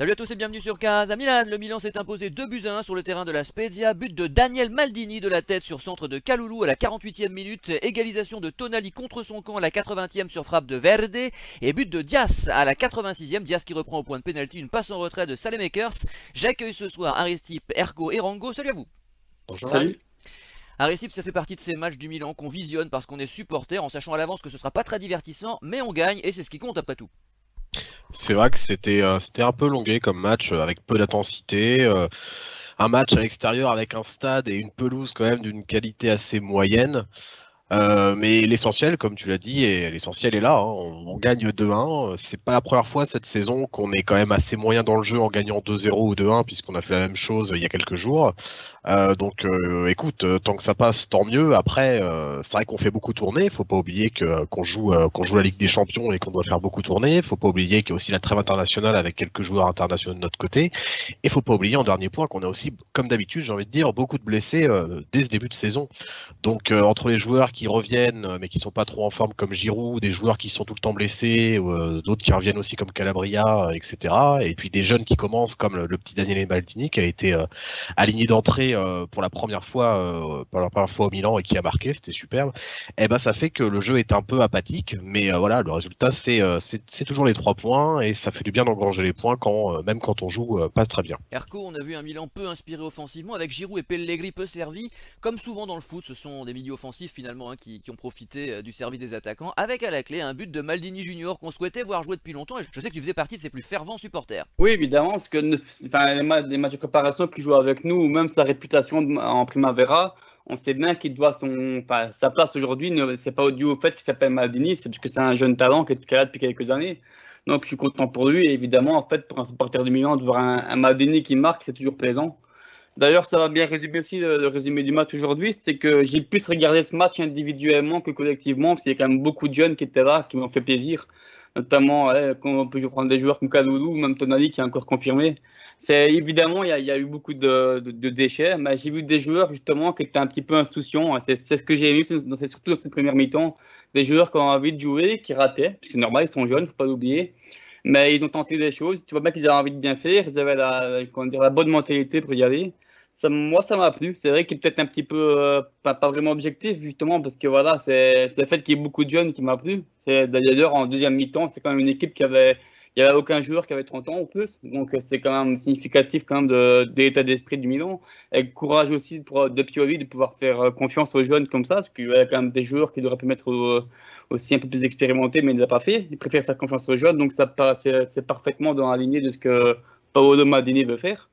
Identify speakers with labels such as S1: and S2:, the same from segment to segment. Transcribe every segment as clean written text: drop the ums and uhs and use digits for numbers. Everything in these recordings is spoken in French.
S1: Salut à tous et bienvenue sur Casa Milan. Le Milan s'est imposé 2-1 sur le terrain de la Spezia. But de Daniel Maldini de la tête sur centre de Kalulu à la 48e minute. Égalisation de Tonali contre son camp à la 80e sur frappe de Verde. Et but de Dias à la 86e. Dias qui reprend au point de pénalty une passe en retrait de Salemakers. J'accueille ce soir Aristip, Erko et Rango. Salut à vous.
S2: Bonjour.
S3: Salut.
S1: Aristip, ça fait partie de ces matchs du Milan qu'on visionne parce qu'on est supporter en sachant à l'avance que ce sera pas très divertissant, mais on gagne et c'est ce qui compte après tout.
S2: C'est vrai que c'était un peu longué comme match avec peu d'intensité. Un match à l'extérieur avec un stade et une pelouse quand même d'une qualité assez moyenne. Mais l'essentiel, comme tu l'as dit, et l'essentiel est là, hein. On gagne 2-1. C'est pas la première fois cette saison qu'on est quand même assez moyen dans le jeu en gagnant 2-0 ou 2-1, puisqu'on a fait la même chose il y a quelques jours. Écoute, tant que ça passe, tant mieux. Après, c'est vrai qu'on fait beaucoup tourner. Faut pas oublier qu'on joue la Ligue des Champions et qu'on doit faire beaucoup tourner. Faut pas oublier qu'il y a aussi la trêve internationale avec quelques joueurs internationaux de notre côté. Et faut pas oublier en dernier point qu'on a aussi, comme d'habitude, j'ai envie de dire, beaucoup de blessés dès ce début de saison. Donc entre les joueurs qui reviennent mais qui sont pas trop en forme comme Giroud, des joueurs qui sont tout le temps blessés, d'autres qui reviennent aussi comme Calabria, etc. Et puis des jeunes qui commencent comme le petit Daniele Maldini qui a été aligné d'entrée pour la première fois au Milan et qui a marqué, c'était superbe. Et ben ça fait que le jeu est un peu apathique, mais voilà, le résultat c'est toujours les 3 points et ça fait du bien d'engranger les points même quand on joue pas très bien.
S1: Erko, on a vu un Milan peu inspiré offensivement avec Giroud et Pellegrini peu servis. Comme souvent dans le foot, ce sont des milieux offensifs finalement qui ont profité du service des attaquants. Avec à la clé un but de Maldini Junior qu'on souhaitait voir jouer depuis longtemps et je sais que tu faisais partie de ses plus fervents supporters.
S3: Oui, évidemment, parce que les matchs de préparation qu'il joue avec nous, ou même sa réputation en Primavera, on sait bien qu'il doit sa place aujourd'hui, c'est pas dû au fait qu'il s'appelle Maldini, c'est parce que c'est un jeune talent qui est là depuis quelques années. Donc je suis content pour lui, et évidemment, en fait, pour un supporter du Milan, de voir un Maldini qui marque, c'est toujours plaisant. D'ailleurs, ça va bien résumer aussi le résumé du match aujourd'hui, c'est que j'ai plus regardé ce match individuellement que collectivement, parce qu'il y a quand même beaucoup de jeunes qui étaient là, qui m'ont fait plaisir. Notamment, quand on peut prendre des joueurs comme Kalulu ou même Tonali qui est encore confirmé. C'est évidemment, il y a eu beaucoup de déchets, mais j'ai vu des joueurs justement qui étaient un petit peu insouciants. C'est ce que j'ai vu, c'est surtout dans cette première mi-temps, des joueurs qui ont envie de jouer, qui rataient, parce que c'est normal, ils sont jeunes, faut pas l'oublier. Mais ils ont tenté des choses. Tu vois bien qu'ils avaient envie de bien faire, ils avaient comment dire, la bonne mentalité pour y aller. Moi, ça m'a plu. C'est vrai qu'il est peut-être un petit peu pas vraiment objectif, justement, parce que voilà, c'est le fait qu'il y ait beaucoup de jeunes qui m'a plu. D'ailleurs, en deuxième mi-temps, c'est quand même une équipe il n'y avait aucun joueur qui avait 30 ans ou plus. Donc, c'est quand même significatif quand même de l'état d'esprit du Milan. Et courage aussi de Pioli de pouvoir faire confiance aux jeunes comme ça, parce qu'il y a quand même des joueurs qui auraient pu mettre aussi un peu plus expérimentés, mais il ne l'a pas fait. Il préfère faire confiance aux jeunes. Donc, c'est parfaitement dans la lignée de ce que Paolo Maldini veut faire.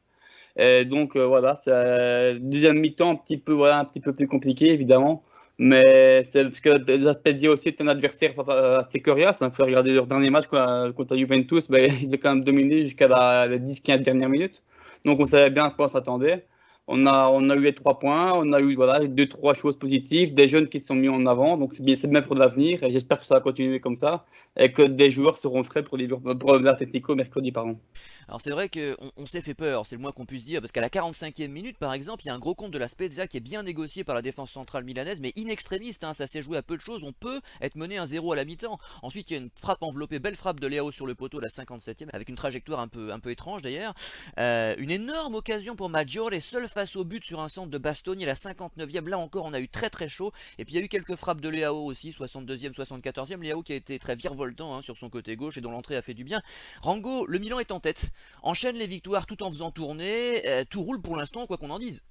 S3: Donc voilà, c'est deuxième mi-temps un petit peu plus compliqué évidemment, mais c'est parce que la Spezia aussi est un adversaire assez coriace. Il faut regarder leur dernier match contre la Juventus, ben, ils ont quand même dominé jusqu'à la 10-15 dernières minutes. Donc on savait bien à quoi on s'attendait. On a eu les 3 points, on a eu voilà, deux, trois choses positives, des jeunes qui se sont mis en avant, donc c'est bien pour l'avenir et j'espère que ça va continuer comme ça et que des joueurs seront frais pour l'Atlético mercredi, pardon.
S1: Alors c'est vrai qu'on s'est fait peur, c'est le moins qu'on puisse dire, parce qu'à la 45e minute par exemple, il y a un gros compte de la Spezia qui est bien négocié par la défense centrale milanaise, mais in extremis, hein, ça s'est joué à peu de choses, on peut être mené 1-0 à la mi-temps. Ensuite il y a une frappe enveloppée, belle frappe de Léao sur le poteau à la 57e, avec une trajectoire un peu étrange d'ailleurs. Une énorme occasion pour Maggiore, seul face au but sur un centre de Bastoni à la 59e, là encore on a eu très très chaud, et puis il y a eu quelques frappes de Léao aussi, 62e, 74e, Léao qui a été très virevoltant hein, sur son côté gauche et dont l'entrée a fait du bien. Rango, le Milan est en tête, enchaîne les victoires tout en faisant tourner, tout roule pour l'instant quoi qu'on en dise.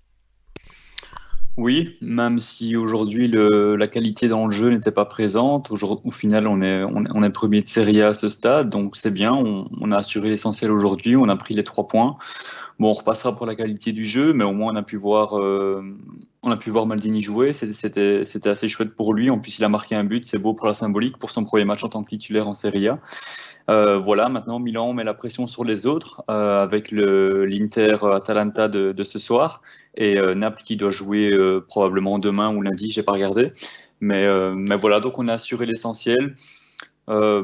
S4: Oui, même si aujourd'hui la qualité dans le jeu n'était pas présente, au final on est premier de Serie A à ce stade, donc c'est bien, on a assuré l'essentiel aujourd'hui, on a pris les 3 points. Bon, on repassera pour la qualité du jeu, mais au moins on a pu voir Maldini jouer, c'était assez chouette pour lui. En plus, il a marqué un but, c'est beau pour la symbolique, pour son premier match en tant que titulaire en Serie A. Voilà, maintenant Milan met la pression sur les autres avec l'Inter-Atalanta de ce soir et Naples qui doit jouer probablement demain ou lundi, j'ai pas regardé. Mais voilà, donc on a assuré l'essentiel. Euh,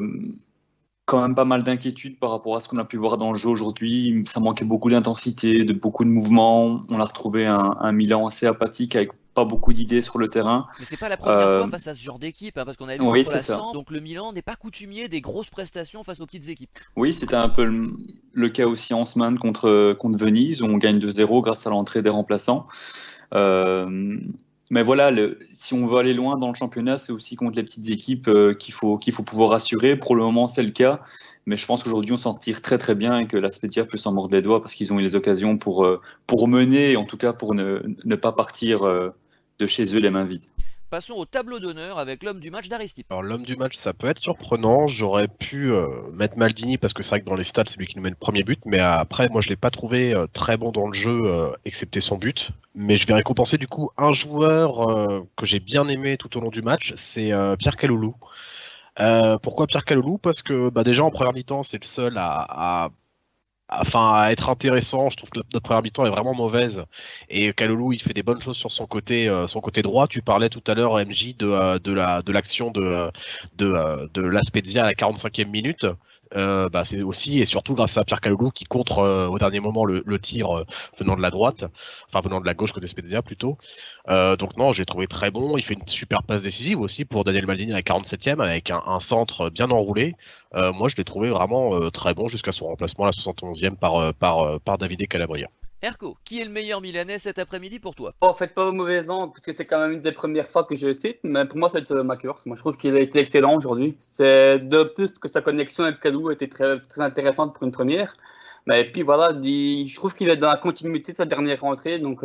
S4: Quand même pas mal d'inquiétudes par rapport à ce qu'on a pu voir dans le jeu aujourd'hui. Ça manquait beaucoup d'intensité, de beaucoup de mouvements. On a retrouvé un Milan assez apathique avec pas beaucoup d'idées sur le terrain.
S1: Mais c'est pas la première
S4: Euh,
S1: fois face à ce genre d'équipe, hein, parce qu'on a vu
S4: oui,
S1: contre
S4: c'est
S1: la
S4: ça.
S1: Samp, donc le Milan n'est pas coutumier des grosses prestations face aux petites équipes.
S4: Oui, c'était un peu le cas aussi en semaine contre Venise, où on gagne 2-0 grâce à l'entrée des remplaçants. Euh, mais voilà, si on veut aller loin dans le championnat, c'est aussi contre les petites équipes qu'il faut pouvoir assurer. Pour le moment, c'est le cas. Mais je pense qu'aujourd'hui, on s'en tire très très bien et que la Spezia peut s'en mordre les doigts parce qu'ils ont eu les occasions pour mener, et en tout cas pour ne pas partir de chez eux les mains vides.
S1: Passons au tableau d'honneur avec l'homme du match d'Aristide.
S2: Alors l'homme du match, ça peut être surprenant. J'aurais pu mettre Maldini parce que c'est vrai que dans les stats, c'est lui qui nous met le premier but. Mais après, moi, je l'ai pas trouvé très bon dans le jeu, excepté son but. Mais je vais récompenser du coup un joueur que j'ai bien aimé tout au long du match, c'est Pierre Kaloulou. Pourquoi Pierre Kaloulou? Parce que bah, déjà en première mi-temps, c'est le seul à être intéressant. Je trouve que notre première mi-temps est vraiment mauvaise et Kaloulou il fait des bonnes choses sur son côté droit. Tu parlais tout à l'heure MJ de l'action de La Spezia à la 45e minute. Bah, c'est aussi et surtout grâce à Pierre Kaloulou qui contre au dernier moment le tir venant de la droite, enfin venant de la gauche côté Spezia plutôt. Donc non, j'ai trouvé très bon. Il fait une super passe décisive aussi pour Daniel Maldini à la 47e avec un centre bien enroulé. Moi, je l'ai trouvé vraiment très bon jusqu'à son remplacement à la 71e par Davide Calabria.
S1: Erko, qui est le meilleur Milanais cet après-midi pour toi?
S3: Bon, faites pas au mauvais angle, parce que c'est quand même une des premières fois que je le cite, mais pour moi, c'est Makers. Moi, je trouve qu'il a été excellent aujourd'hui. C'est de plus que sa connexion avec Kalou était très, très intéressante pour une première. Mais et puis voilà, je trouve qu'il est dans la continuité de sa dernière rentrée. Donc,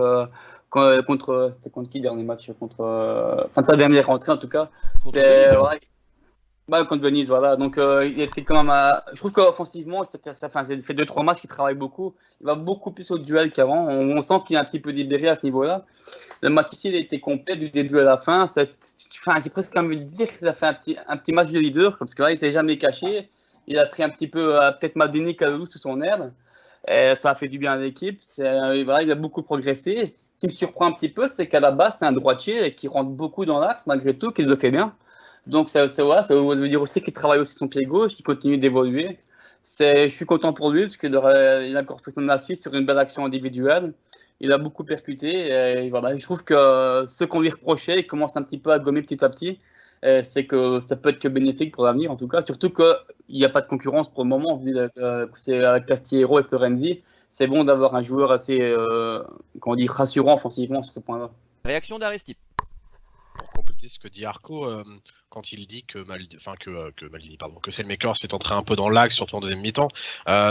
S3: c'était contre qui dernier match? Enfin, ta dernière rentrée en tout cas.
S1: Contre Venise.
S3: Voilà, bah, contre Venise, voilà. Donc, il était quand même. Je trouve qu'offensivement, ça fait 2-3 matchs qu'il travaille beaucoup. Il va beaucoup plus au duel qu'avant. On sent qu'il est un petit peu libéré à ce niveau-là. Le match ici, il a été complet du début à la fin. J'ai presque envie de dire qu'il a fait un petit match de leader, parce que là, il ne s'est jamais caché. Il a pris un petit peu, peut-être Maldini Kalou sous son aile. Et ça a fait du bien à l'équipe. Voilà, il a beaucoup progressé. Ce qui me surprend un petit peu, c'est qu'à la base, c'est un droitier et qui rentre beaucoup dans l'axe, malgré tout, qu'il le fait bien. Donc, voilà, ça veut dire aussi qu'il travaille aussi son pied gauche, qu'il continue d'évoluer. Je suis content pour lui, parce qu'il a encore fait son assist sur une belle action individuelle. Il a beaucoup percuté. Et voilà, je trouve que ce qu'on lui reprochait, il commence un petit peu à gommer petit à petit. C'est que ça peut être que bénéfique pour l'avenir, en tout cas. Surtout qu'il n'y a pas de concurrence pour le moment, vu que c'est avec Castillero et Florenzi. C'est bon d'avoir un joueur assez comment dire, rassurant offensivement sur ce point-là.
S1: Réaction d'Aristide.
S2: Pour compléter ce que dit Arco, quand il dit que Maldini, pardon, que Selmakers s'est entré un peu dans l'axe, surtout en deuxième mi-temps,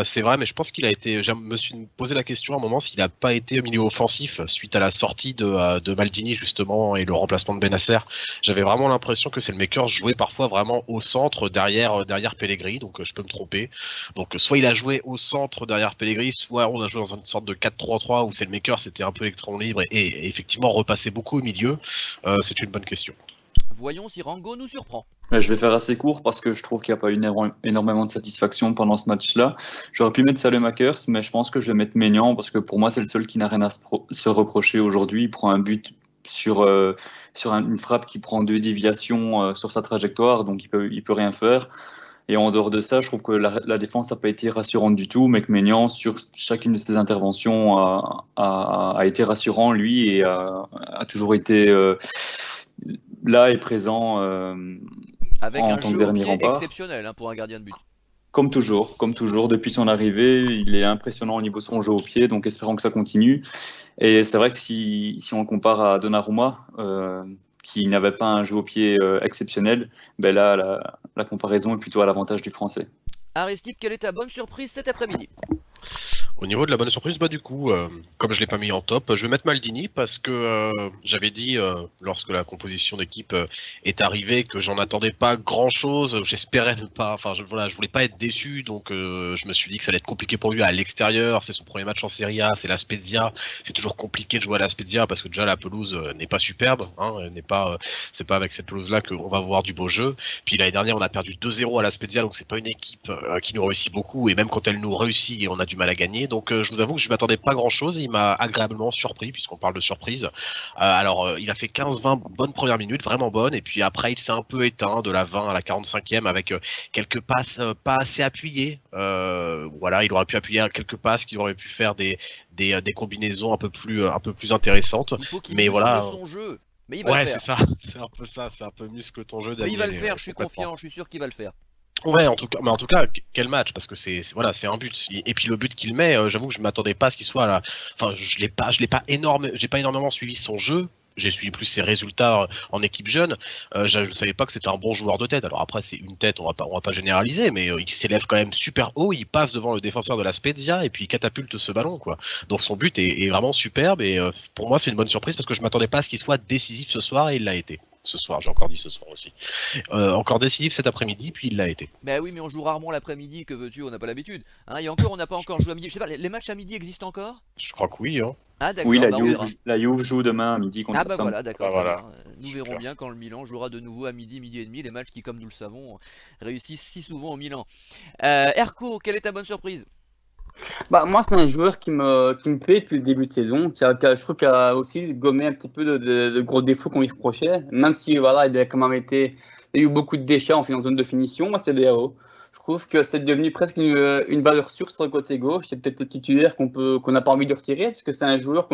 S2: c'est vrai, mais je pense qu'il a été. Je me suis posé la question à un moment s'il n'a pas été au milieu offensif suite à la sortie de Maldini justement et le remplacement de Benasser. J'avais vraiment l'impression que Selmakers jouait parfois vraiment au centre derrière Pellegrini, donc je peux me tromper. Donc soit il a joué au centre derrière Pellegrini, soit on a joué dans une sorte de 4-3-3 où Selmakers était un peu électron libre et effectivement repassait beaucoup au milieu. C'est une bonne question.
S1: Voyons si Rango nous surprend.
S4: Je vais faire assez court parce que je trouve qu'il n'y a pas eu énormément de satisfaction pendant ce match-là. J'aurais pu mettre Salemakers, mais je pense que je vais mettre Maignan parce que pour moi, c'est le seul qui n'a rien à se reprocher aujourd'hui. Il prend un but sur une frappe qui prend 2 déviations sur sa trajectoire, donc il peut rien faire. Et en dehors de ça, je trouve que la défense n'a pas été rassurante du tout, mais que Maignan, sur chacune de ses interventions, a été rassurant, lui, et a toujours été là et présent
S1: Avec
S4: en
S1: un
S4: tant
S1: jeu
S4: que
S1: au
S4: dernier
S1: pied
S4: rempart.
S1: exceptionnel pour un gardien de but.
S4: Comme toujours, depuis son arrivée, il est impressionnant au niveau de son jeu au pied, donc espérons que ça continue. Et c'est vrai que si on le compare à Donnarumma, qui n'avait pas un jeu au pied exceptionnel, ben là, la comparaison est plutôt à l'avantage du Français.
S1: Aristide, quelle est ta bonne surprise cet après-midi?
S2: Au niveau de la bonne surprise, bah du coup, comme je l'ai pas mis en top, je vais mettre Maldini parce que j'avais dit lorsque la composition d'équipe est arrivée que j'en attendais pas grand-chose. J'espérais ne pas, enfin je voulais pas être déçu, donc je me suis dit que ça allait être compliqué pour lui à l'extérieur. C'est son premier match en Serie A, c'est la Spezia. C'est toujours compliqué de jouer à la Spezia parce que déjà la pelouse n'est pas superbe, hein, c'est pas avec cette pelouse-là qu'on va voir du beau jeu. Puis l'année dernière, on a perdu 2-0 à la Spezia, donc c'est pas une équipe qui nous réussit beaucoup. Et même quand elle nous réussit, on a du mal à gagner. Donc je vous avoue que je m'attendais pas grand-chose et il m'a agréablement surpris puisqu'on parle de surprise. Alors il a fait 15-20 bonnes premières minutes, vraiment bonnes, et puis après il s'est un peu éteint de la 20 à la 45e avec quelques passes pas assez appuyées. Voilà, il aurait pu appuyer quelques passes qui auraient pu faire des combinaisons un peu plus intéressantes.
S1: Il faut qu'il
S2: Mais
S1: muscle
S2: voilà.
S1: son jeu. Mais il va
S2: Ouais,
S1: le faire.
S2: c'est un peu ça, c'est un peu muscle ton jeu,
S1: Mais il va
S2: Daniel.
S1: le faire, je suis
S2: Complètement.
S1: confiant, je suis sûr qu'il va le faire.
S2: Ouais, en tout cas, quel match, parce que voilà, c'est un but. Et puis le but qu'il met, j'avoue que je m'attendais pas à ce qu'il soit là. Enfin, j'ai pas énormément suivi son jeu. J'ai suivi plus ses résultats en équipe jeune. Je savais pas que c'était un bon joueur de tête. Alors après, c'est une tête, on va pas généraliser, mais il s'élève quand même super haut. Il passe devant le défenseur de la Spezia et puis il catapulte ce ballon, quoi. Donc son but est vraiment superbe et pour moi, c'est une bonne surprise parce que je m'attendais pas à ce qu'il soit décisif ce soir et il l'a été. Ce soir, j'ai encore dit ce soir aussi. Encore décisif cet après-midi, puis il l'a été.
S1: Bah oui, mais on joue rarement l'après-midi, que veux-tu, on n'a pas l'habitude. Hein, et encore, on n'a pas encore joué à midi. Je sais pas, les matchs à midi existent encore?
S2: Je crois que oui, hein.
S1: Ah d'accord,
S4: Oui,
S1: bah on verra.
S4: La Juve joue demain à midi contre
S1: Ah
S4: la
S1: bah
S4: Samp.
S1: voilà, d'accord,
S2: Ah,
S1: très
S2: voilà.
S1: bien. Nous
S2: Super.
S1: verrons bien quand le Milan jouera de nouveau à midi, midi et demi, les matchs qui, comme nous le savons, réussissent si souvent au Milan. Erko, quelle est ta bonne surprise?
S3: Bah, moi, c'est un joueur qui me plaît depuis le début de saison, je trouve qu'il a aussi gommé un petit peu de gros défauts qu'on lui reprochait, même si voilà, il a quand même il y a eu beaucoup de déchets en zone de finition, moi, c'est DAO. Je trouve que c'est devenu presque une valeur sûre sur le côté gauche. C'est peut-être le titulaire qu'on n'a pas envie de retirer, parce que c'est un joueur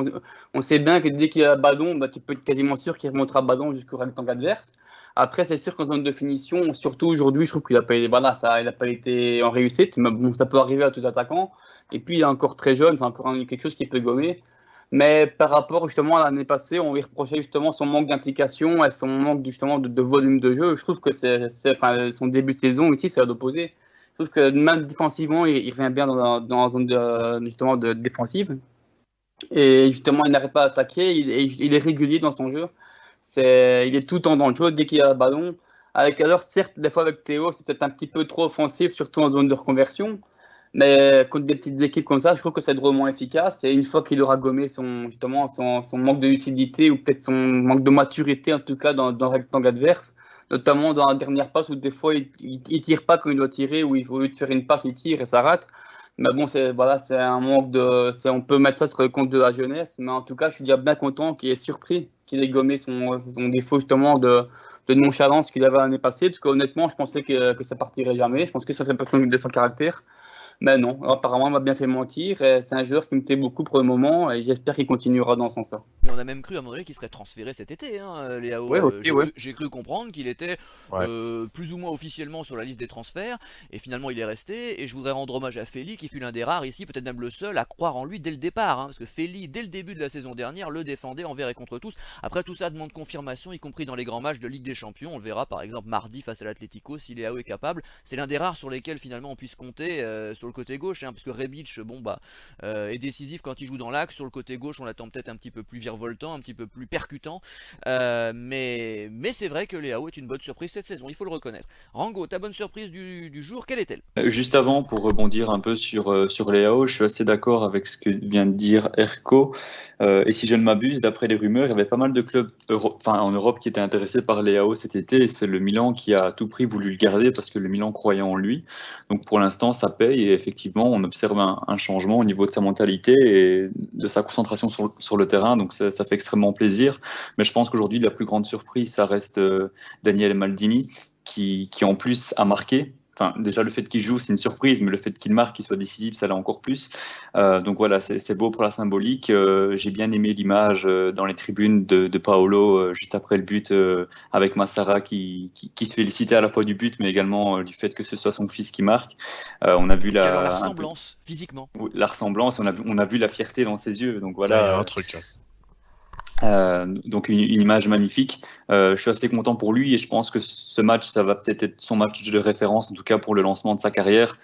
S3: on sait bien que dès qu'il a le ballon, bah, tu peux être quasiment sûr qu'il remontera le ballon jusqu'au rectangle adverse. Après, c'est sûr qu'en zone de finition, surtout aujourd'hui, je trouve qu'il n'a pas, voilà, il a pas été en réussite. Mais bon, ça peut arriver à tous les attaquants. Et puis, il est encore très jeune, c'est encore quelque chose qui peut gommer. Mais par rapport justement à l'année passée, on lui reprochait justement son manque d'implication et son manque justement de volume de jeu. Je trouve que son début de saison ici, c'est à l'opposé. Je trouve que même défensivement, il revient bien dans la zone justement de défensive. Et justement, il n'arrête pas d'attaquer, il est régulier dans son jeu. Il est tout le temps dans le jeu dès qu'il a le ballon. Alors, certes, des fois avec Théo, c'est peut-être un petit peu trop offensif, surtout en zone de reconversion. Mais contre des petites équipes comme ça, je trouve que c'est drôlement efficace. Et une fois qu'il aura gommé justement son manque de lucidité ou peut-être son manque de maturité, en tout cas dans le rectangle adverse, notamment dans la dernière passe où des fois il tire pas comme il doit tirer, ou au lieu de faire une passe, il tire et ça rate. Mais bon, c'est un manque on peut mettre ça sur le compte de la jeunesse. Mais en tout cas, je suis déjà bien content qu'il ait surpris qu'il ait gommé son défaut justement de nonchalance qu'il avait l'année passée. Parce qu'honnêtement, je pensais que ça partirait jamais. Je pense que ça fait partie de son caractère. Mais non, apparemment, il m'a bien fait mentir. C'est un joueur qui me plaît beaucoup pour le moment et j'espère qu'il continuera dans son sens.
S1: Mais on a même cru à un moment donné qu'il serait transféré cet été, hein, Léao.
S3: Ouais, aussi, ouais.
S1: J'ai cru comprendre qu'il était plus ou moins officiellement sur la liste des transferts, et finalement il est resté. Et je voudrais rendre hommage à Feli, qui fut l'un des rares ici, peut-être même le seul, à croire en lui dès le départ, hein, parce que Feli, dès le début de la saison dernière, le défendait envers et contre tous. Après, tout ça demande confirmation, y compris dans les grands matchs de Ligue des Champions. On le verra par exemple mardi face à l'Atlético, si Léao est capable. C'est l'un des rares sur lesquels finalement on puisse compter sur le côté gauche, hein, parce que Rebic, bon bah, est décisif quand il joue dans l'axe. Sur le côté gauche, on l'attend peut-être un petit peu plus virevoltant, un petit peu plus percutant, mais c'est vrai que Léao est une bonne surprise cette saison, il faut le reconnaître. Rango, ta bonne surprise du jour, quelle est-elle?
S4: Juste avant, pour rebondir un peu sur Léao, je suis assez d'accord avec ce que vient de dire Erko. Et si je ne m'abuse, d'après les rumeurs, il y avait pas mal de clubs en Europe qui étaient intéressés par Léao cet été. Et c'est le Milan qui a à tout prix voulu le garder parce que le Milan croyait en lui. Donc pour l'instant, ça paye. Et effectivement, on observe un changement au niveau de sa mentalité et de sa concentration sur le terrain. Donc ça fait extrêmement plaisir. Mais je pense qu'aujourd'hui, la plus grande surprise, ça reste Daniele Maldini, qui en plus a marqué. Enfin, déjà, le fait qu'il joue, c'est une surprise, mais le fait qu'il marque, qu'il soit décisif, ça l'est encore plus. Donc voilà, c'est beau pour la symbolique. J'ai bien aimé l'image dans les tribunes de Paolo juste après le but, avec Massara qui se félicitait à la fois du but, mais également du fait que ce soit son fils qui marque. On a vu
S1: la ressemblance, physiquement.
S4: La ressemblance, on a vu la fierté dans ses yeux. Donc voilà.
S2: Il y a un truc.
S4: Donc une image magnifique. Je suis assez content pour lui et je pense que ce match, ça va peut-être être son match de référence, en tout cas pour le lancement de sa carrière.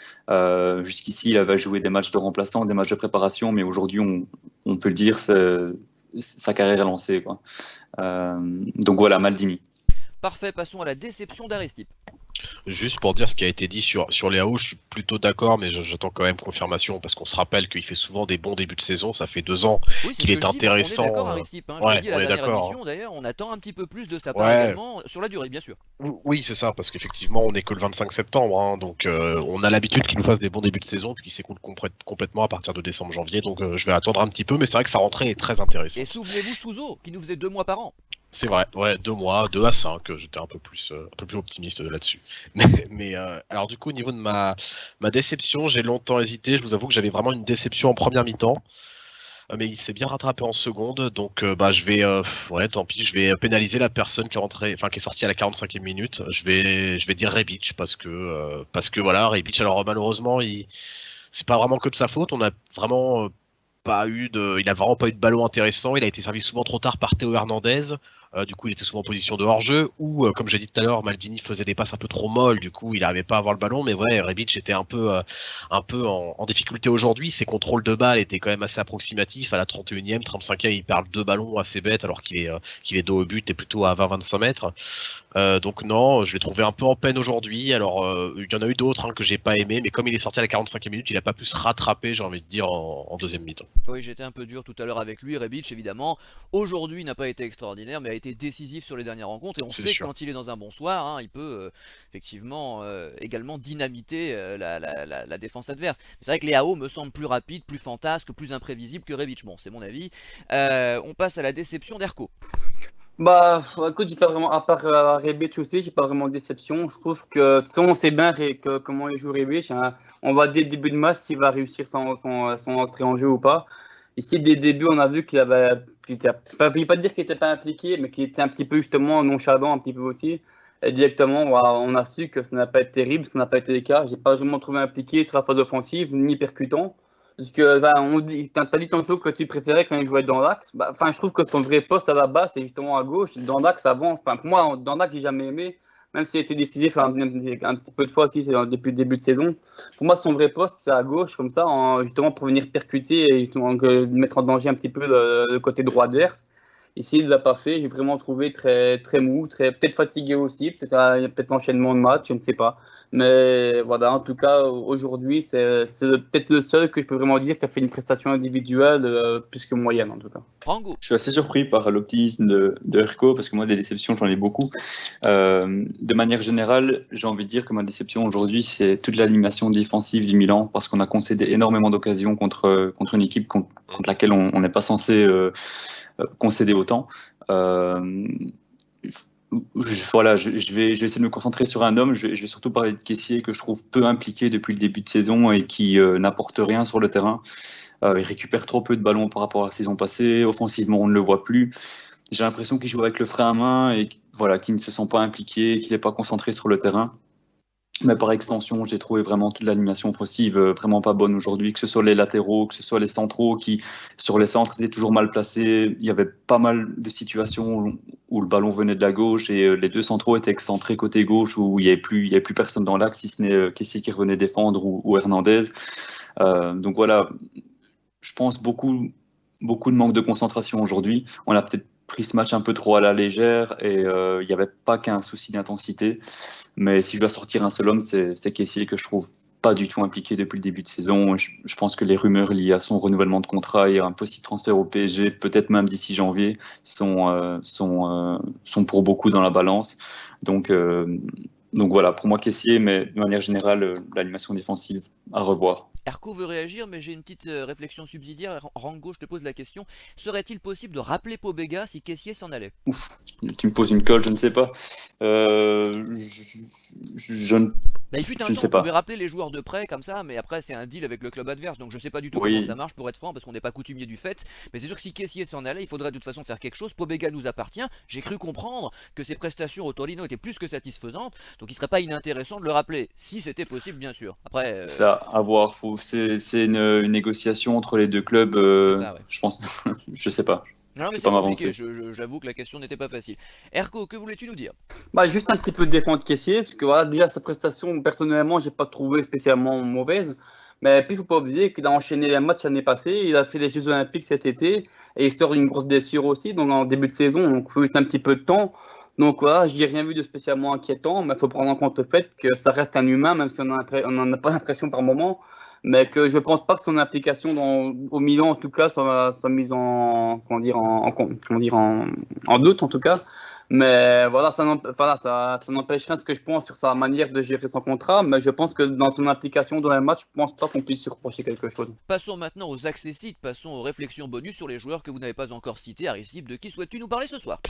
S4: Jusqu'ici, il avait joué des matchs de remplaçant, des matchs de préparation, mais aujourd'hui, on peut le dire, sa carrière est lancée, quoi. Donc voilà, Maldini.
S1: Parfait, passons à la déception d'Aristide.
S2: Juste pour dire ce qui a été dit sur Léao, je suis plutôt d'accord, mais j'attends quand même confirmation parce qu'on se rappelle qu'il fait souvent des bons débuts de saison. Ça fait 2 ans
S1: Oui, c'est ce
S2: qu'il
S1: que
S2: est
S1: je dis, on est d'accord
S2: intéressant.
S1: Aristide, hein, je l'ai
S2: Ouais,
S1: dit à
S2: on
S1: la
S2: est
S1: dernière
S2: d'accord.
S1: émission d'ailleurs, on attend un petit peu plus de sa part
S2: Ouais,
S1: également, sur la durée bien sûr.
S2: oui, c'est ça, parce qu'effectivement, on est que le 25 septembre, hein, donc on a l'habitude qu'il nous fasse des bons débuts de saison, puis qu'il s'écoule complètement à partir de décembre-janvier. Donc je vais attendre un petit peu, mais c'est vrai que sa rentrée est très
S1: Et
S2: intéressante.
S1: souvenez-vous Souzo, qui nous faisait 2 mois par an.
S2: C'est vrai, ouais, 2 mois, 2 à 5, j'étais un peu plus optimiste là-dessus. Alors du coup, au niveau de ma déception, j'ai longtemps hésité. Je vous avoue que j'avais vraiment une déception en première mi-temps, mais il s'est bien rattrapé en seconde, donc ouais, tant pis, je vais pénaliser la personne qui est rentrée, enfin qui est sortie à la 45e minute. Je vais dire Rebic parce que voilà, Rebic. Alors malheureusement, c'est pas vraiment que de sa faute. On a vraiment il a vraiment pas eu de ballon intéressant. Il a été servi souvent trop tard par Théo Hernandez. Du coup, il était souvent en position de hors-jeu. Ou, comme j'ai dit tout à l'heure, Maldini faisait des passes un peu trop molles. Du coup, il n'arrivait pas à avoir le ballon. Mais ouais, Rebic était un peu en difficulté aujourd'hui. Ses contrôles de balle étaient quand même assez approximatifs. À la 31e, 35e, il perd 2 ballons assez bêtes alors qu'il est dos au but et plutôt à 20-25 mètres. Donc non, je l'ai trouvé un peu en peine aujourd'hui. Alors, il y en a eu d'autres que j'ai pas aimé, mais comme il est sorti à la 45e minute, il a pas pu se rattraper, j'ai envie de dire, en deuxième mi-temps.
S1: Oui, j'étais un peu dur tout à l'heure avec lui, Rebic évidemment. Aujourd'hui, il n'a pas été extraordinaire, mais a été décisif sur les dernières rencontres. Et on
S2: C'est
S1: sait que
S2: sûr.
S1: quand il est dans un bon soir, il peut effectivement également dynamiter la défense adverse. Mais c'est vrai que Léao me semble plus rapide, plus fantasque, plus imprévisible que Rebic. Bon, c'est mon avis. On passe à la déception d'Erko.
S3: Bah, écoute, j'ai pas vraiment, à part Rebic aussi, j'ai pas vraiment de déception. Je trouve que, de toute façon, on sait bien comment il joue Rebic, hein. On voit dès le début de match s'il va réussir son entrée en jeu ou pas. Ici, dès le début, on a vu je vais pas dire qu'il était pas impliqué, mais qu'il était un petit peu justement nonchalant, un petit peu aussi. Et directement, on a su que ça n'a pas été terrible, ça n'a pas été le cas. J'ai pas vraiment trouvé impliqué sur la phase offensive, ni percutant. Parce que, on dit, t'as dit tantôt que tu préférais quand il jouait dans l'axe. Enfin, je trouve que son vrai poste à la base, c'est justement à gauche. Dans l'axe avant, enfin, pour moi, dans l'axe, j'ai jamais aimé. Même s'il a été décisif un petit peu de fois aussi, c'est depuis le début de saison. Pour moi, son vrai poste, c'est à gauche, comme ça, justement pour venir percuter et justement, mettre en danger un petit peu le côté droit adverse. Ici, il ne l'a pas fait. J'ai vraiment trouvé très, très mou, peut-être fatigué aussi, peut-être l'enchaînement de match, je ne sais pas. Mais voilà, en tout cas, aujourd'hui, c'est peut-être le seul que je peux vraiment dire qui a fait une prestation individuelle plus que moyenne, en tout cas.
S1: Rango.
S4: Je suis assez surpris par l'optimisme de Herco, parce que moi, des déceptions, j'en ai beaucoup. De manière générale, j'ai envie de dire que ma déception aujourd'hui, c'est toute l'animation défensive du Milan, parce qu'on a concédé énormément d'occasions contre une équipe contre laquelle on n'est pas censé concéder autant. Voilà, je vais essayer de me concentrer sur un homme. Je vais surtout parler de Kessié, que je trouve peu impliqué depuis le début de saison et qui n'apporte rien sur le terrain. Il récupère trop peu de ballons par rapport à la saison passée. Offensivement, on ne le voit plus. J'ai l'impression qu'il joue avec le frein à main et voilà, qu'il ne se sent pas impliqué, qu'il n'est pas concentré sur le terrain. Mais par extension, j'ai trouvé vraiment toute l'animation offensive vraiment pas bonne aujourd'hui, que ce soit les latéraux, que ce soit les centraux qui, sur les centres, étaient toujours mal placés. Il y avait pas mal de situations où le ballon venait de la gauche et les deux centraux étaient excentrés côté gauche où il n'y avait plus personne dans l'axe, si ce n'est Kessie qui revenait défendre ou Hernandez. Donc voilà, je pense beaucoup de manque de concentration aujourd'hui. On a peut-être pris ce match un peu trop à la légère et il n'y avait pas qu'un souci d'intensité. Mais si je dois sortir un seul homme, c'est Kessié que je trouve pas du tout impliqué depuis le début de saison. Je pense que les rumeurs liées à son renouvellement de contrat et à un possible transfert au PSG, peut-être même d'ici janvier, sont pour beaucoup dans la balance. Donc voilà, pour moi Kessié, mais de manière générale, l'animation défensive à revoir.
S1: Erko veut réagir, mais j'ai une petite réflexion subsidiaire. Rango, je te pose la question. Serait-il possible de rappeler Pobega si Kessié s'en allait?
S4: Ouf, tu me poses une colle, je ne sais pas. Je ne
S1: Il fut un
S4: je ne
S1: temps,
S4: sais
S1: on pouvait
S4: pas.
S1: rappeler les joueurs de prêt comme ça, mais après c'est un deal avec le club adverse, donc je sais pas du tout comment ça
S4: Oui,
S1: marche pour être franc, parce qu'on n'est pas coutumier du fait. Mais c'est sûr que si Kessié s'en allait, il faudrait de toute façon faire quelque chose. Pobega nous appartient. J'ai cru comprendre que ses prestations au Torino étaient plus que satisfaisantes, donc il serait pas inintéressant de le rappeler, si c'était possible bien sûr. Après,
S4: ça, à voir. C'est une négociation entre les deux clubs,
S1: c'est ça, ouais.
S4: je pense. Je sais pas.
S1: Non,
S4: Je
S1: mais
S4: vais
S1: c'est
S4: pas
S1: compliqué,
S4: m'avancer.
S1: j'avoue que la question n'était pas facile. Erko, que voulais-tu nous dire?
S3: Bah, juste un petit peu de défendre Kessié, parce que voilà, déjà sa prestation, personnellement, j'ai pas trouvé spécialement mauvaise. Mais puis, il faut pas oublier qu'il a enchaîné un match l'année passée, il a fait les Jeux Olympiques cet été, et il sort d'une grosse blessure aussi, donc en début de saison, donc il faut juste un petit peu de temps. Donc voilà, je n'ai rien vu de spécialement inquiétant, mais il faut prendre en compte le fait que ça reste un humain, même si on n'en a pas l'impression par moment, mais que je ne pense pas que son application au Milan, en tout cas, soit mise en doute, en tout cas. Mais voilà, ça n'empêche rien de ce que je pense sur sa manière de gérer son contrat, mais je pense que dans son application dans les matchs, je ne pense pas qu'on puisse se reprocher quelque chose.
S1: Passons maintenant aux accessites, passons aux réflexions bonus sur les joueurs que vous n'avez pas encore cités. Aristide, de qui souhaites-tu nous parler ce soir?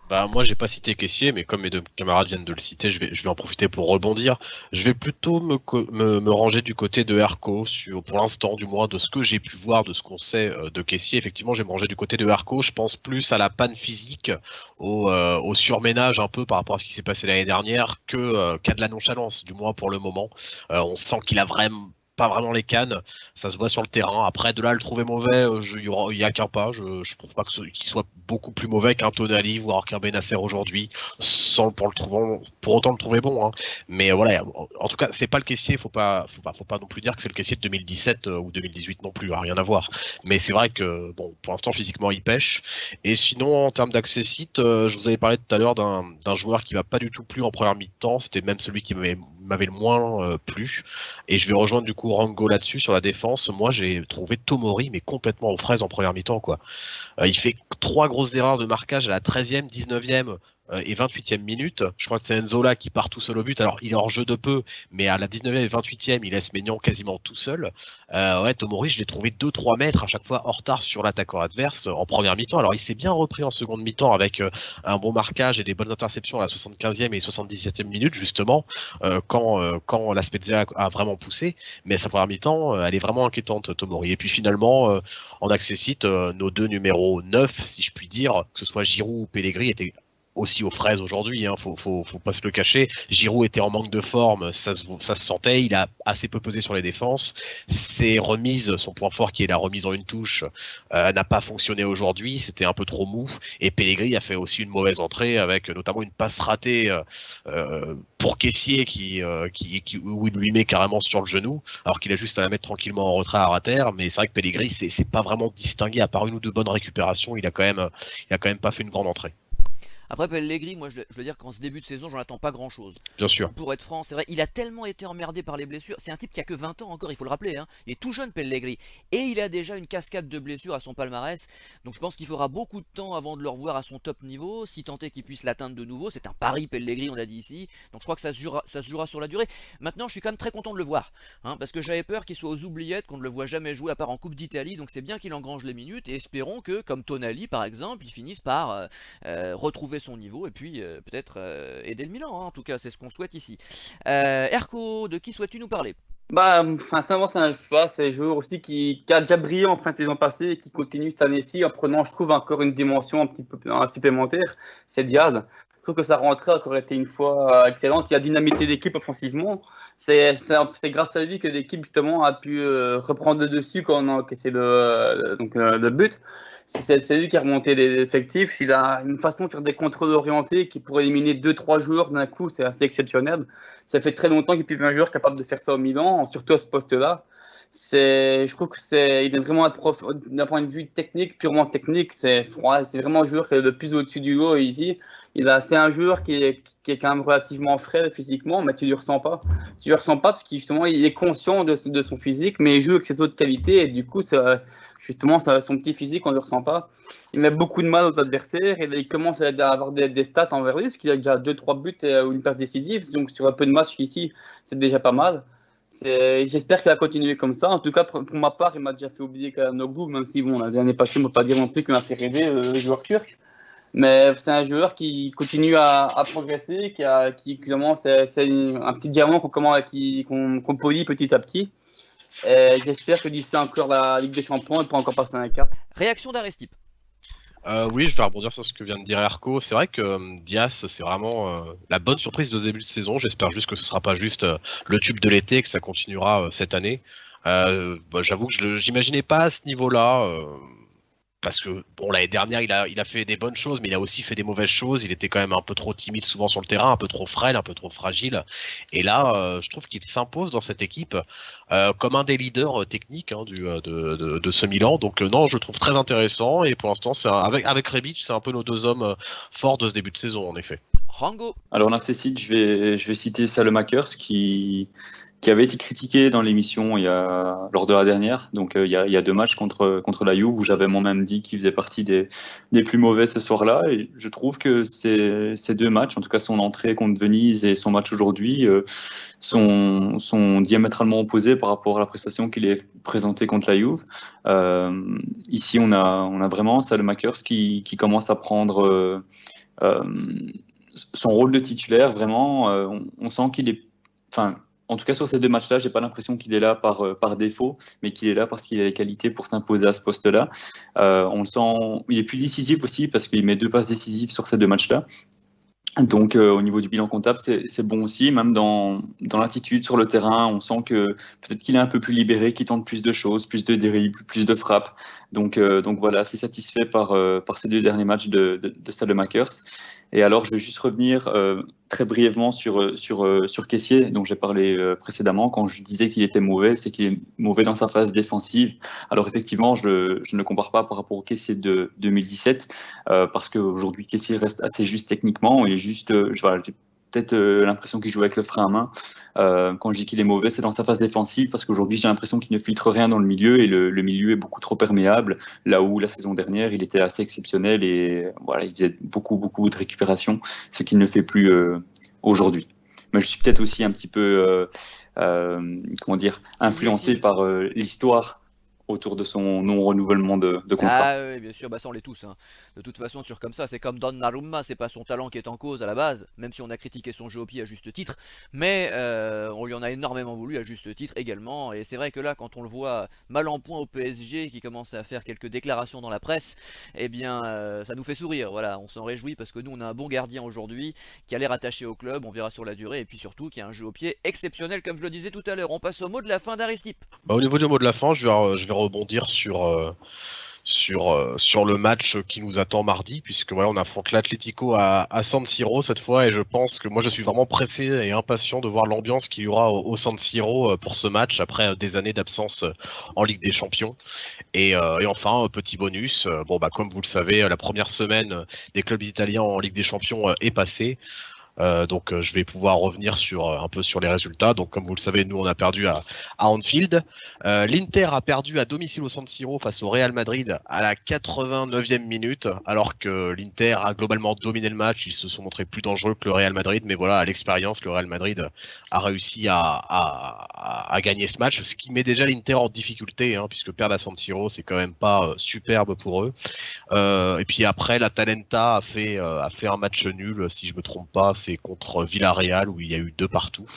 S2: Bah, moi, j'ai pas cité Caissier, mais comme mes deux camarades viennent de le citer, je vais en profiter pour rebondir. Je vais plutôt me ranger du côté de Herco, pour l'instant, du moins, de ce que j'ai pu voir, de ce qu'on sait de Caissier. Effectivement, je vais me ranger du côté de Herco. Je pense plus à la panne physique, au surménage un peu par rapport à ce qui s'est passé l'année dernière, qu'à de la nonchalance, du moins pour le moment. On sent qu'il a vraiment pas vraiment les cannes, ça se voit sur le terrain. Après, de là à le trouver mauvais, il y a qu'un pas. Je trouve pas qu'il soit beaucoup plus mauvais qu'un Tonali, voire qu'un Benasser aujourd'hui, sans pour autant le trouver bon. Hein. Mais voilà, en tout cas, c'est pas le Caissier. Faut pas non plus dire que c'est le Caissier de 2017 ou 2018 non plus. Hein, rien à voir. Mais c'est vrai que bon, pour l'instant, physiquement, il pêche. Et sinon, en termes d'accessite, je vous avais parlé tout à l'heure d'un joueur qui m'a pas du tout plu en première mi-temps. C'était même celui qui m'avait le moins plu. Et je vais rejoindre du coup Rango là-dessus sur la défense. Moi, j'ai trouvé Tomori mais complètement aux fraises en première mi-temps, quoi. Il fait 3 grosses erreurs de marquage à la 13e, 19e et 28e minute. Je crois que c'est Enzola qui part tout seul au but. Alors, il est hors jeu de peu, mais à la 19e et 28e, il laisse Maignan quasiment tout seul. Ouais, Tomori, je l'ai trouvé 2-3 mètres à chaque fois en retard sur l'attaquant adverse en première mi-temps. Alors, il s'est bien repris en seconde mi-temps avec un bon marquage et des bonnes interceptions à la 75e et 77e minute, justement, quand la Spezia a vraiment poussé. Mais sa première mi-temps, elle est vraiment inquiétante, Tomori. Et puis finalement, en accessite, nos deux numéros 9, si je puis dire, que ce soit Giroud ou Pellegrini, étaient aussi aux fraises aujourd'hui, hein, faut pas se le cacher. Giroud était en manque de forme, ça se sentait, il a assez peu pesé sur les défenses. Ses remises, son point fort qui est la remise en une touche, n'a pas fonctionné aujourd'hui, c'était un peu trop mou. Et Pellegrini a fait aussi une mauvaise entrée avec notamment une passe ratée pour Caissier où il lui met carrément sur le genou, alors qu'il a juste à la mettre tranquillement en retrait à terre. Mais c'est vrai que Pellegrini, c'est pas vraiment distingué, à part une ou deux bonnes récupérations, il a quand même pas fait une grande entrée.
S1: Après Pellegrini, moi je dois dire qu'en ce début de saison, j'en attends pas grand chose.
S2: Bien sûr.
S1: Pour être franc, c'est vrai, il a tellement été emmerdé par les blessures. C'est un type qui a que 20 ans encore, il faut le rappeler. Hein. Il est tout jeune, Pellegrini. Et il a déjà une cascade de blessures à son palmarès. Donc je pense qu'il faudra beaucoup de temps avant de le revoir à son top niveau, si tant est qu'il puisse l'atteindre de nouveau. C'est un pari Pellegrini, on a dit ici. Donc je crois que ça se jouera sur la durée. Maintenant, je suis quand même très content de le voir. Hein, parce que j'avais peur qu'il soit aux oubliettes, qu'on ne le voit jamais jouer à part en Coupe d'Italie. Donc c'est bien qu'il engrange les minutes. Et espérons que, comme Tonali par exemple, il finisse par retrouver son niveau. Et puis peut-être aider le Milan, hein. En tout cas c'est ce qu'on souhaite ici. Erko, de qui souhaites-tu nous parler?
S3: Bah, sincèrement, c'est un joueur aussi qui a déjà brillé en fin de saison passée et qui continue cette année-ci en prenant, je trouve, encore une dimension un petit peu supplémentaire. C'est Diaz. Je trouve que sa rentrée a encore été une fois excellente. Il a dynamité l'équipe offensivement. C'est grâce à lui que l'équipe, justement, a pu reprendre le dessus quand on a encaissé le but. C'est lui qui a remonté les effectifs. Il a une façon de faire des contrôles orientés qui pourrait éliminer 2-3 joueurs d'un coup. C'est assez exceptionnel. Ça fait très longtemps qu'il n'y a plus un joueur capable de faire ça au Milan, surtout à ce poste-là. Je trouve il est vraiment un prof d'un point de vue technique, purement technique. C'est vraiment un joueur qui est le plus au-dessus du lot ici. C'est un joueur qui est quand même relativement frais physiquement, mais tu ne le ressens pas. Tu ne le ressens pas parce qu'il justement il est conscient de son physique, mais il joue avec ses autres qualités et du coup, justement, son petit physique, on ne le ressent pas. Il met beaucoup de mal aux adversaires et il commence à avoir des stats envers lui, parce qu'il a déjà 2-3 buts ou une passe décisive. Donc sur un peu de matchs ici, c'est déjà pas mal. J'espère qu'il va continuer comme ça. En tout cas, pour ma part, il m'a déjà fait oublier Kalanoğlu, même si bon, l'année passée, on ne peut pas dire non plus qu'il m'a fait rêver, le joueur turc. Mais c'est un joueur qui continue à progresser, qui clairement, c'est un petit diamant qu'on polit petit à petit. Et j'espère que d'ici encore la Ligue des Champions, il peut encore passer un cap.
S1: Réaction d'Aristide.
S2: Oui, je vais rebondir sur ce que vient de dire Erko. C'est vrai que Diaz, c'est vraiment la bonne surprise de début de saison. J'espère juste que ce sera pas juste le tube de l'été, que ça continuera cette année. J'avoue que j'imaginais pas à ce niveau-là. parce que bon, l'année dernière, il a fait des bonnes choses, mais il a aussi fait des mauvaises choses. Il était quand même un peu trop timide souvent sur le terrain, un peu trop frêle, un peu trop fragile. Et là, je trouve qu'il s'impose dans cette équipe comme un des leaders techniques de ce Milan. Donc non, je le trouve très intéressant. Et pour l'instant, avec Rebic, c'est un peu nos deux hommes forts de ce début de saison, en effet.
S1: Rango.
S4: Alors, en accessible, je vais citer Salemakers qui avait été critiqué dans l'émission lors de la dernière. Donc, il y a 2 matchs contre la Juve où j'avais moi-même dit qu'il faisait partie des plus mauvais ce soir-là. Et je trouve que ces 2 matchs, en tout cas son entrée contre Venise et son match aujourd'hui, sont diamétralement opposés par rapport à la prestation qu'il est présenté contre la Juve. Ici, on a vraiment Salemakers qui commence à prendre son rôle de titulaire. Vraiment, on sent qu'il est... Enfin, en tout cas, sur ces 2 matchs-là, j'ai pas l'impression qu'il est là par défaut, mais qu'il est là parce qu'il a les qualités pour s'imposer à ce poste-là. On le sent, il est plus décisif aussi parce qu'il met 2 passes décisives sur ces 2 matchs-là. Donc, au niveau du bilan comptable, c'est bon aussi. Même dans l'attitude sur le terrain, on sent que peut-être qu'il est un peu plus libéré, qu'il tente plus de choses, plus de dribbles, plus de frappes. Donc voilà, assez satisfait par ces 2 derniers matchs de Salemakers. Et alors, je vais juste revenir très brièvement sur Kessié, dont j'ai parlé précédemment. Quand je disais qu'il était mauvais, c'est qu'il est mauvais dans sa phase défensive. Alors effectivement, je ne le compare pas par rapport au Kessié de 2017, parce qu'aujourd'hui, Kessié reste assez juste techniquement. Il est juste, voilà, j'ai peut-être l'impression qu'il joue avec le frein à main. Quand je dis qu'il est mauvais, c'est dans sa phase défensive, parce qu'aujourd'hui, j'ai l'impression qu'il ne filtre rien dans le milieu, et le milieu est beaucoup trop perméable, là où la saison dernière, il était assez exceptionnel, et voilà, il faisait beaucoup de récupération, ce qu'il ne fait plus aujourd'hui. Mais je suis peut-être aussi un petit peu, comment dire, influencé par l'histoire autour de son non-renouvellement de contrat.
S1: Ah oui, bien sûr, bah ça on l'est tous, hein. De toute façon, sûr comme ça, c'est comme Donnarumma, c'est pas son talent qui est en cause à la base, même si on a critiqué son jeu au pied à juste titre, mais on lui en a énormément voulu à juste titre également, et c'est vrai que là, quand on le voit mal en point au PSG, qui commence à faire quelques déclarations dans la presse, eh bien, ça nous fait sourire, voilà, on s'en réjouit parce que nous on a un bon gardien aujourd'hui, qui a l'air attaché au club, on verra sur la durée, et puis surtout qui a un jeu au pied exceptionnel, comme je le disais tout à l'heure. On passe au mot de la fin d'Aristip.
S2: Bah, au niveau du mot de la fin, je vais rebondir sur le match qui nous attend mardi, puisque voilà, on affronte l'Atlético à San Siro cette fois, et je pense que moi je suis vraiment pressé et impatient de voir l'ambiance qu'il y aura au San Siro pour ce match après des années d'absence en Ligue des Champions. Et enfin, petit bonus, bon bah comme vous le savez, la première semaine des clubs italiens en Ligue des Champions est passée. Donc je vais pouvoir revenir un peu sur les résultats. Donc comme vous le savez, nous on a perdu à Anfield. L'Inter a perdu à domicile au San Siro face au Real Madrid à la 89e minute, alors que l'Inter a globalement dominé le match. Ils se sont montrés plus dangereux que le Real Madrid, mais voilà, à l'expérience, le Real Madrid a réussi à gagner ce match, ce qui met déjà l'Inter en difficulté, hein, puisque perdre à San Siro, c'est quand même pas superbe pour eux. Et puis après, l'Atalanta a fait un match nul, si je me trompe pas, c'est contre Villarreal où il y a eu 2 partout.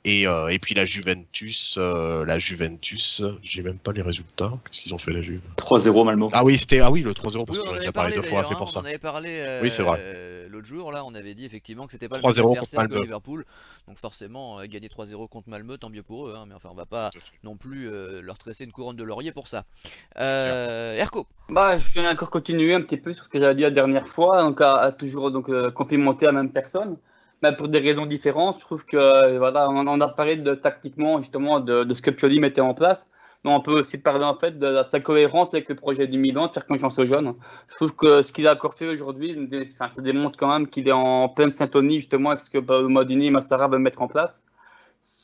S2: Et puis la Juventus, j'ai même pas les résultats. Qu'est-ce qu'ils ont fait la Juve?
S4: 3-0 Malmo.
S2: Ah oui, le 3-0 parce
S1: Oui,
S2: qu'on
S1: on
S2: en
S1: en
S2: a
S1: avait
S2: parlé
S1: parlé
S2: 2 fois,
S1: d'ailleurs,
S2: c'est
S1: hein,
S2: pour
S1: on
S2: ça.
S1: en avait parlé
S2: Oui, c'est vrai.
S1: l'autre jour, là, on avait dit effectivement que c'était pas le
S2: 3-0
S1: même
S2: contre
S1: adversaire que
S2: Malmö.
S1: Liverpool, donc forcément, gagner 3-0 contre Malmö, tant mieux pour eux, hein, mais enfin, on va pas non plus leur tresser une couronne de laurier pour ça. Erko.
S3: Bah, je vais encore continuer un petit peu sur ce que j'avais dit la dernière fois, donc à toujours complimenter la même personne, mais pour des raisons différentes. Je trouve que voilà, on a parlé tactiquement justement de ce que Pioli mettait en place, mais on peut aussi parler en fait de sa cohérence avec le projet du Milan, de faire confiance aux jeunes. Je trouve que ce qu'il a encore fait aujourd'hui, enfin, ça démontre quand même qu'il est en pleine syntonie justement avec ce que Maldini et Massara veulent mettre en place.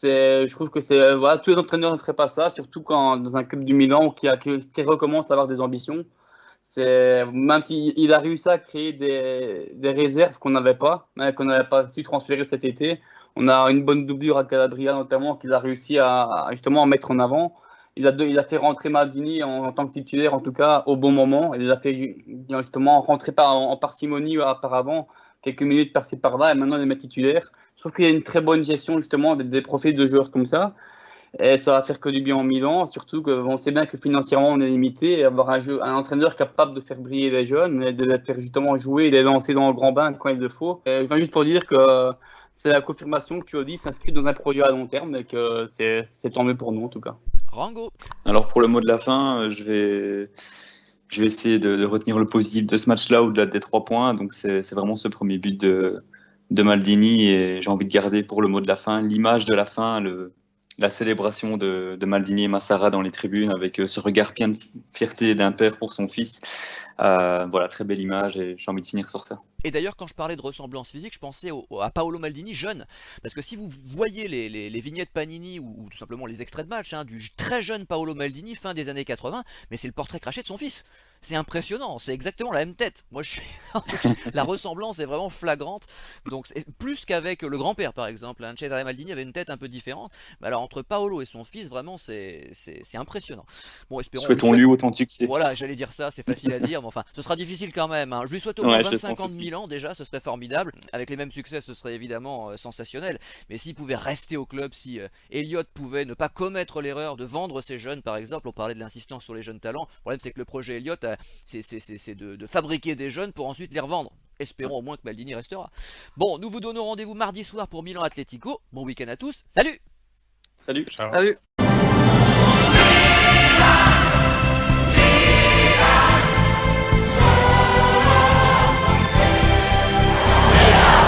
S3: Je trouve que voilà, tous les entraîneurs ne feraient pas ça, surtout quand dans un club du Milan qui recommence à avoir des ambitions. Même s'il a réussi à créer des réserves qu'on n'avait pas, hein, qu'on n'avait pas su transférer cet été. On a une bonne doublure à Calabria notamment qu'il a réussi à justement mettre en avant. Il a fait rentrer Maldini en tant que titulaire, en tout cas au bon moment. Il a fait justement rentrer en parcimonie auparavant, quelques minutes par-ci par-là, et maintenant il les met titulaire. Je trouve qu'il y a une très bonne gestion justement des profils de joueurs comme ça. Et ça va faire que du bien en Milan, surtout qu'on sait bien que financièrement on est limité, et avoir un entraîneur capable de faire briller les jeunes, et de les faire justement jouer et de les lancer dans le grand bain quand il le faut. Et enfin, juste pour dire que c'est la confirmation que Pioli s'inscrit dans un projet à long terme et que c'est tant mieux pour nous en tout cas.
S1: Rango.
S4: Alors pour le mot de la fin, je je vais essayer de retenir le positif de ce match-là au-delà des 3 points. Donc c'est vraiment ce premier but de Maldini, et j'ai envie de garder pour le mot de la fin l'image de la fin, la célébration de Maldini et Massara dans les tribunes avec ce regard plein de fierté d'un père pour son fils. Voilà, très belle image, et j'ai envie de finir sur ça.
S1: Et d'ailleurs, quand je parlais de ressemblance physique, je pensais à Paolo Maldini jeune. Parce que si vous voyez les vignettes Panini ou tout simplement les extraits de match du très jeune Paolo Maldini, fin des années 80, mais c'est le portrait craché de son fils. C'est impressionnant, c'est exactement la même tête. Moi, je suis... la ressemblance est vraiment flagrante. Donc, c'est plus qu'avec le grand-père, par exemple. Cesare Maldini avait une tête un peu différente. Mais alors, entre Paolo et son fils, vraiment, c'est impressionnant. Bon, espérons.
S4: Souhaitons-lui autant de succès.
S1: Voilà, j'allais dire ça, c'est facile à dire, mais enfin, ce sera difficile quand même. Je lui souhaite au moins 25 ans de Milan, déjà, ce serait formidable. Avec les mêmes succès, ce serait évidemment sensationnel. Mais s'il pouvait rester au club, si Elliott pouvait ne pas commettre l'erreur de vendre ses jeunes, par exemple, on parlait de l'insistance sur les jeunes talents. Le problème, c'est que le projet Elliott, c'est de fabriquer des jeunes pour ensuite les revendre. Espérons au moins que Maldini restera. Bon, nous vous donnons rendez-vous mardi soir pour Milan Atlético. Bon week-end à tous. Salut!
S4: Salut!
S2: Ciao.
S3: Salut.